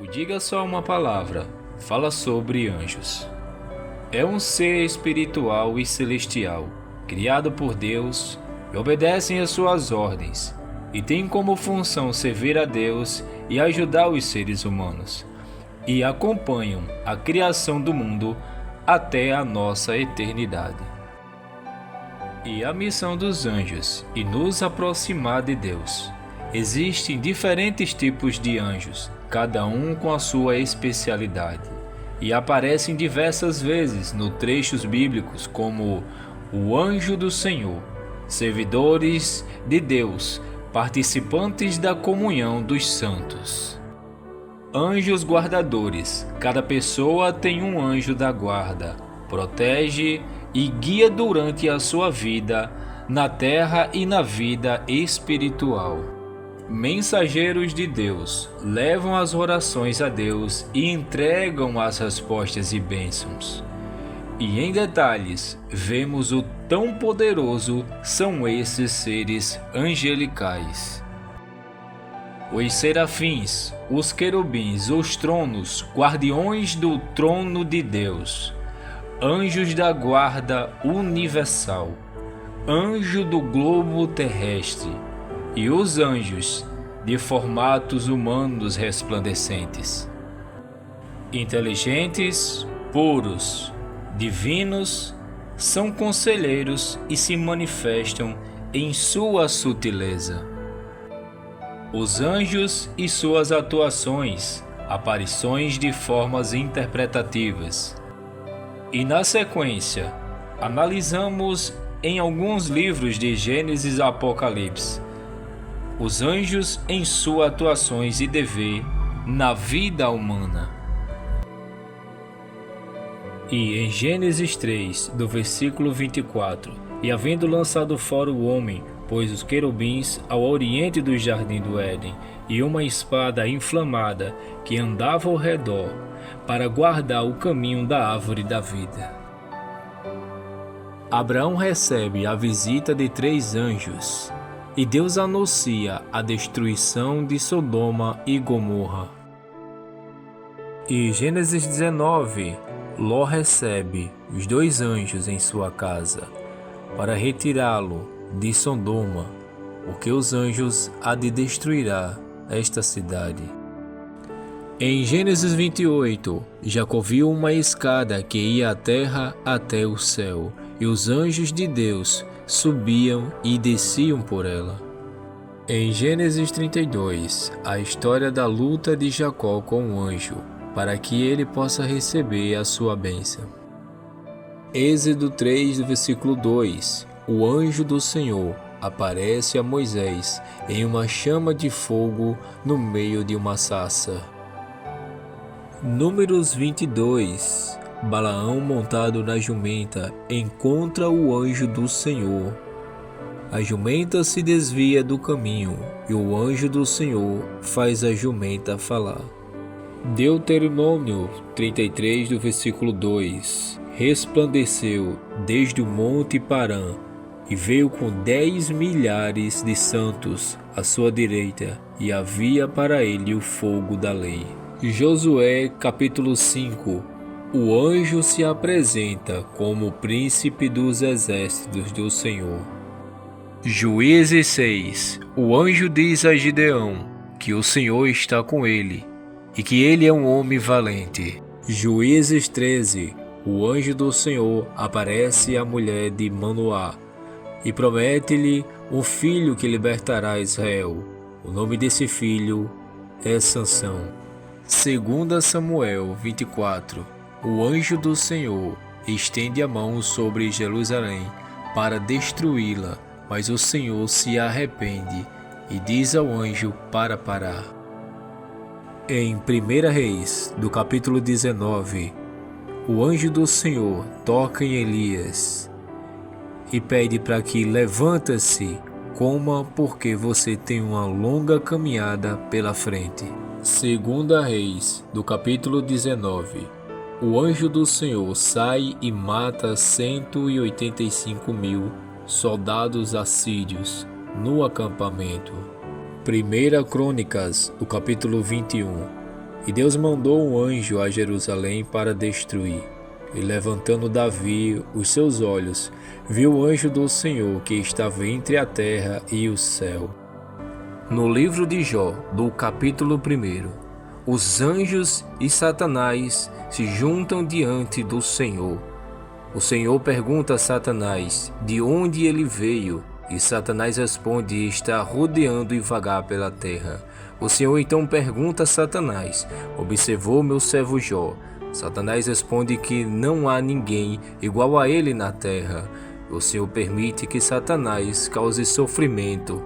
O Diga Só Uma Palavra fala sobre anjos. É um ser espiritual e celestial, criado por Deus, e obedecem às suas ordens, e tem como função servir a Deus e ajudar os seres humanos, e acompanham a criação do mundo até a nossa eternidade. E a missão dos anjos é nos aproximar de Deus. Existem diferentes tipos de anjos, cada um com a sua especialidade, e aparecem diversas vezes nos trechos bíblicos como o anjo do Senhor, servidores de Deus, participantes da comunhão dos santos. Anjos guardadores, cada pessoa tem um anjo da guarda, protege e guia durante a sua vida na terra e na vida espiritual. Mensageiros de Deus levam as orações a Deus e entregam as respostas e bênçãos. E em detalhes, vemos o tão poderoso são esses seres angelicais. Os serafins, os querubins, os tronos, guardiões do trono de Deus, anjos da guarda universal, anjo do globo terrestre, e os anjos de formatos humanos resplandecentes. Inteligentes, puros, divinos, são conselheiros e se manifestam em sua sutileza. Os anjos e suas atuações, aparições de formas interpretativas. E na sequência, analisamos em alguns livros de Gênesis e Apocalipse os anjos em suas atuações e dever na vida humana. E em Gênesis 3, do versículo 24, e havendo lançado fora o homem, pôs os querubins ao oriente do jardim do Éden, e uma espada inflamada que andava ao redor, para guardar o caminho da árvore da vida. Abraão recebe a visita de 3 anjos, e Deus anuncia a destruição de Sodoma e Gomorra. E Gênesis 19, Ló recebe os 2 anjos em sua casa, para retirá-lo de Sodoma, porque os anjos há de destruirá esta cidade. Em Gênesis 28, Jacó viu uma escada que ia à terra até o céu, e os anjos de Deus subiam e desciam por ela. Em Gênesis 32, a história da luta de Jacó com o anjo, para que ele possa receber a sua bênção. Êxodo 3, versículo 2, o anjo do Senhor aparece a Moisés em uma chama de fogo no meio de uma sarça. Números 22, Balaão montado na jumenta encontra o anjo do Senhor. A jumenta se desvia do caminho e o anjo do Senhor faz a jumenta falar. Deuteronômio 33, do versículo 2, resplandeceu desde o monte Parã e veio com 10 milhares de santos à sua direita, e havia para ele o fogo da lei. Josué capítulo 5, o anjo se apresenta como o príncipe dos exércitos do Senhor. Juízes 6, o anjo diz a Gideão que o Senhor está com ele e que ele é um homem valente. Juízes 13, o anjo do Senhor aparece à mulher de Manoá e promete-lhe um filho que libertará Israel. O nome desse filho é Sansão. 2 Samuel 24, o anjo do Senhor estende a mão sobre Jerusalém para destruí-la, mas o Senhor se arrepende e diz ao anjo para parar. Em 1 Reis, do capítulo 19, o anjo do Senhor toca em Elias e pede para que levanta-se, coma, porque você tem uma longa caminhada pela frente. 2 Reis, do capítulo 19, o anjo do Senhor sai e mata 185.000 soldados assírios no acampamento. 1 Crônicas, do capítulo 21, E Deus mandou um anjo a Jerusalém para destruir. E levantando Davi os seus olhos, viu o anjo do Senhor que estava entre a terra e o céu. No livro de Jó, do capítulo 1, os anjos e Satanás se juntam diante do Senhor. O Senhor pergunta a Satanás de onde ele veio, e Satanás responde: está rodeando e vagar pela terra. O Senhor então pergunta a Satanás: observou meu servo Jó? Satanás responde que não há ninguém igual a ele na terra. O Senhor permite que Satanás cause sofrimento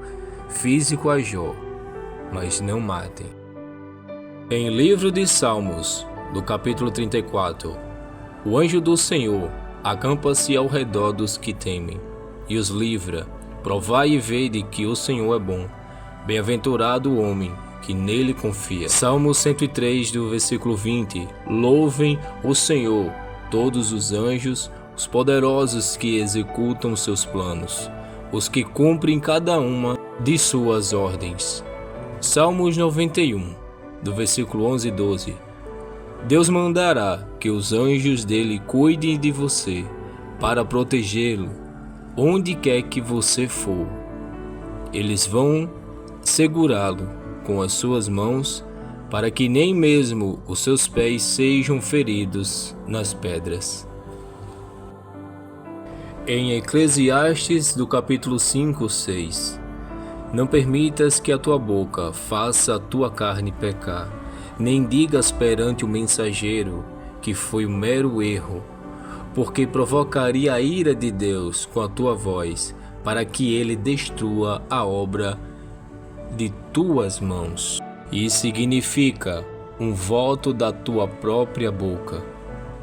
físico a Jó, mas não matem. Em livro de Salmos, do capítulo 34, o anjo do Senhor acampa-se ao redor dos que temem e os livra. Provai e vede que o Senhor é bom. Bem-aventurado o homem que nele confia. Salmo 103, do versículo 20. Louvem o Senhor, todos os anjos, os poderosos que executam seus planos, os que cumprem cada uma de suas ordens. Salmos 91, do versículo 11 e 12. Deus mandará que os anjos dele cuidem de você, para protegê-lo, onde quer que você for. Eles vão segurá-lo com as suas mãos, para que nem mesmo os seus pés sejam feridos nas pedras. Em Eclesiastes, do capítulo 5, 6. Não permitas que a tua boca faça a tua carne pecar, nem digas perante o mensageiro que foi um mero erro, porque provocaria a ira de Deus com a tua voz, para que ele destrua a obra de tuas mãos. E significa um voto da tua própria boca.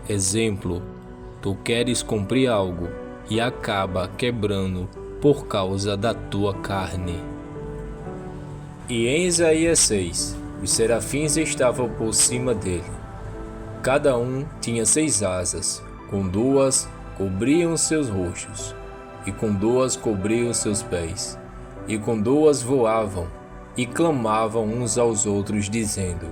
Exemplo: tu queres cumprir algo e acaba quebrando por causa da tua carne. E em Isaías 6, os serafins estavam por cima dele. Cada um tinha 6 asas, com 2 cobriam seus rostos, e com 2 cobriam seus pés, e com 2 voavam, e clamavam uns aos outros, dizendo: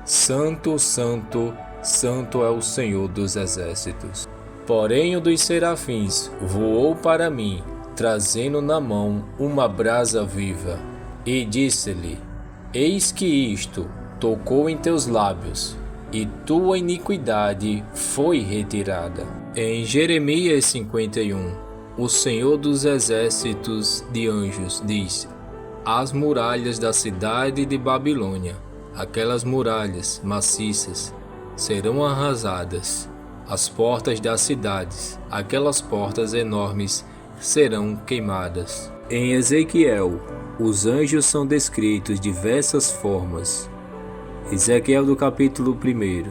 Santo, Santo, Santo é o Senhor dos exércitos. Porém o dos serafins voou para mim, trazendo na mão uma brasa viva, e disse-lhe: Eis que isto tocou em teus lábios, e tua iniquidade foi retirada. Em Jeremias 51, o Senhor dos exércitos de anjos diz: as muralhas da cidade de Babilônia, aquelas muralhas maciças, serão arrasadas. As portas das cidades, aquelas portas enormes, serão queimadas. Em Ezequiel, os anjos são descritos de diversas formas. Ezequiel do capítulo 1.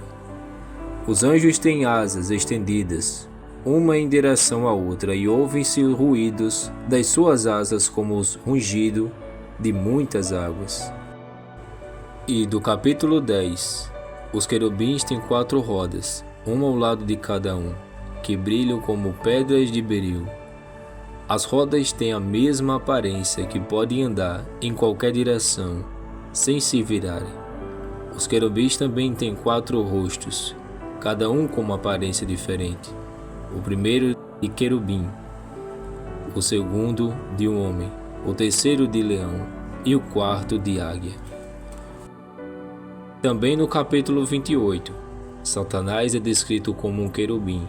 Os anjos têm asas estendidas, uma em direção à outra, e ouvem-se ruídos das suas asas como o rugido de muitas águas. E do capítulo 10, os querubins têm 4 rodas, uma ao lado de cada um, que brilham como pedras de beril. As rodas têm a mesma aparência, que podem andar em qualquer direção, sem se virarem. Os querubins também têm 4 rostos, cada um com uma aparência diferente. O primeiro de querubim, o segundo de um homem, o terceiro de leão e o quarto de águia. Também no capítulo 28, Satanás é descrito como um querubim,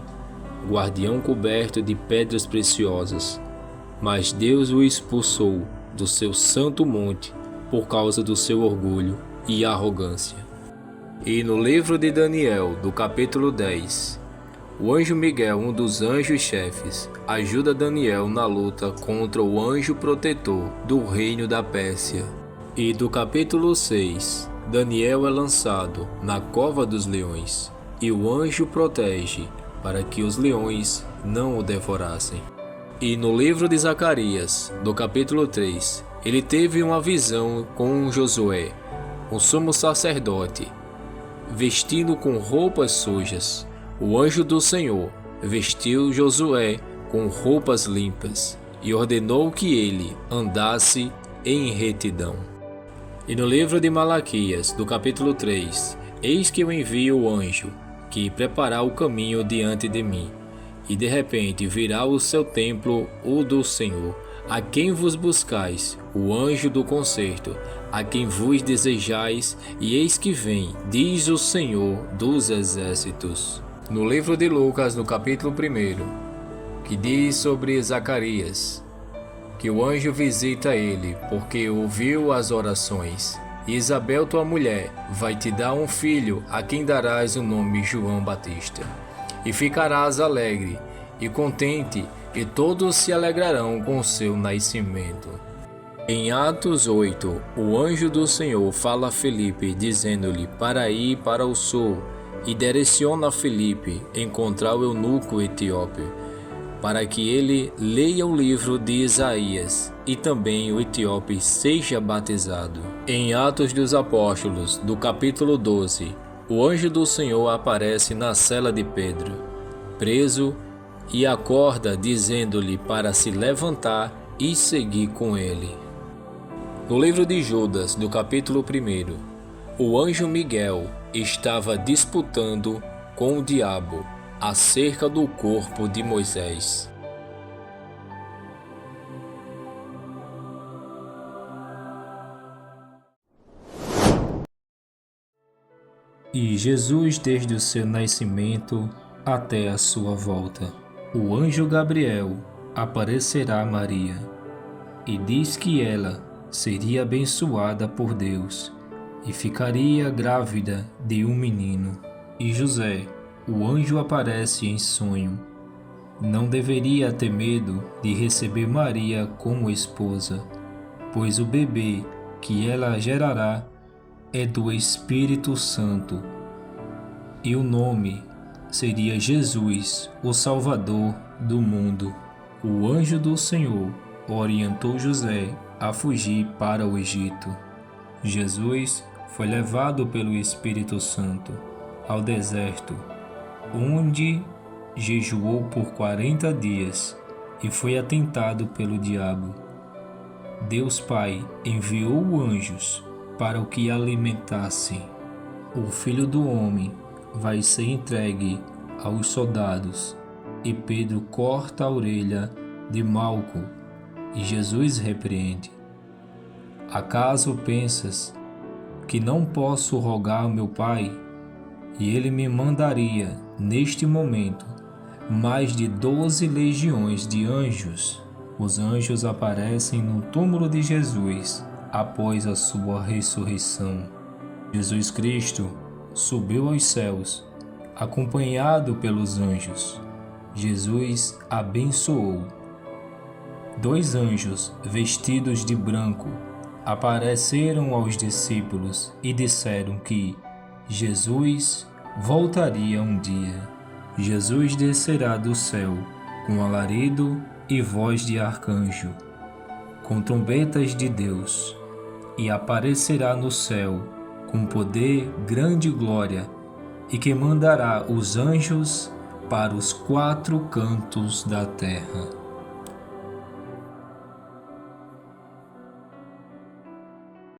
guardião coberto de pedras preciosas, mas Deus o expulsou do seu santo monte por causa do seu orgulho e arrogância. E no livro de Daniel, do capítulo 10, o anjo Miguel, um dos anjos-chefes, ajuda Daniel na luta contra o anjo protetor do reino da Pérsia. E do capítulo 6, Daniel é lançado na cova dos leões, e o anjo protege para que os leões não o devorassem. E no livro de Zacarias, do capítulo 3, ele teve uma visão com Josué, o sumo sacerdote, vestido com roupas sujas. O anjo do Senhor vestiu Josué com roupas limpas e ordenou que ele andasse em retidão. E no livro de Malaquias, do capítulo 3, Eis que eu envio o anjo, que preparará o caminho diante de mim. E de repente virá o seu templo, o do Senhor, a quem vos buscais, o anjo do concerto, a quem vos desejais, e eis que vem, diz o Senhor dos exércitos. No livro de Lucas, no capítulo 1, que diz sobre Zacarias, que o anjo visita ele, porque ouviu as orações. E Isabel, tua mulher, vai te dar um filho, a quem darás o nome João Batista. E ficarás alegre e contente, e todos se alegrarão com o seu nascimento. Em Atos 8, o anjo do Senhor fala a Filipe, dizendo-lhe para ir para o sul, e direciona a Filipe encontrar o eunuco etíope, para que ele leia o livro de Isaías, e também o etíope seja batizado. Em Atos dos Apóstolos, do capítulo 12, o anjo do Senhor aparece na cela de Pedro, preso, e acorda dizendo-lhe para se levantar e seguir com ele. No livro de Judas, do capítulo 1, o anjo Miguel estava disputando com o diabo acerca do corpo de Moisés. E Jesus, desde o seu nascimento até a sua volta, o anjo Gabriel aparecerá a Maria e diz que ela seria abençoada por Deus e ficaria grávida de um menino. E José, o anjo aparece em sonho. Não deveria ter medo de receber Maria como esposa, pois o bebê que ela gerará é do Espírito Santo, e o nome seria Jesus, o Salvador do mundo. O anjo do Senhor orientou José a fugir para o Egito. Jesus foi levado pelo Espírito Santo ao deserto, onde jejuou por 40 dias e foi atentado pelo diabo. Deus Pai enviou anjos para o que alimentasse. O Filho do Homem vai ser entregue aos soldados, e Pedro corta a orelha de Malco, e Jesus repreende: acaso pensas que não posso rogar ao meu Pai, e ele me mandaria neste momento mais de 12 legiões de anjos? Os anjos aparecem no túmulo de Jesus após a sua ressurreição. Jesus Cristo subiu aos céus, acompanhado pelos anjos. Jesus abençoou. 2 anjos vestidos de branco apareceram aos discípulos e disseram que Jesus voltaria um dia. Jesus descerá do céu com alarido e voz de arcanjo, com trombetas de Deus, e aparecerá no céu com poder, grande glória, e que mandará os anjos para os 4 cantos da terra.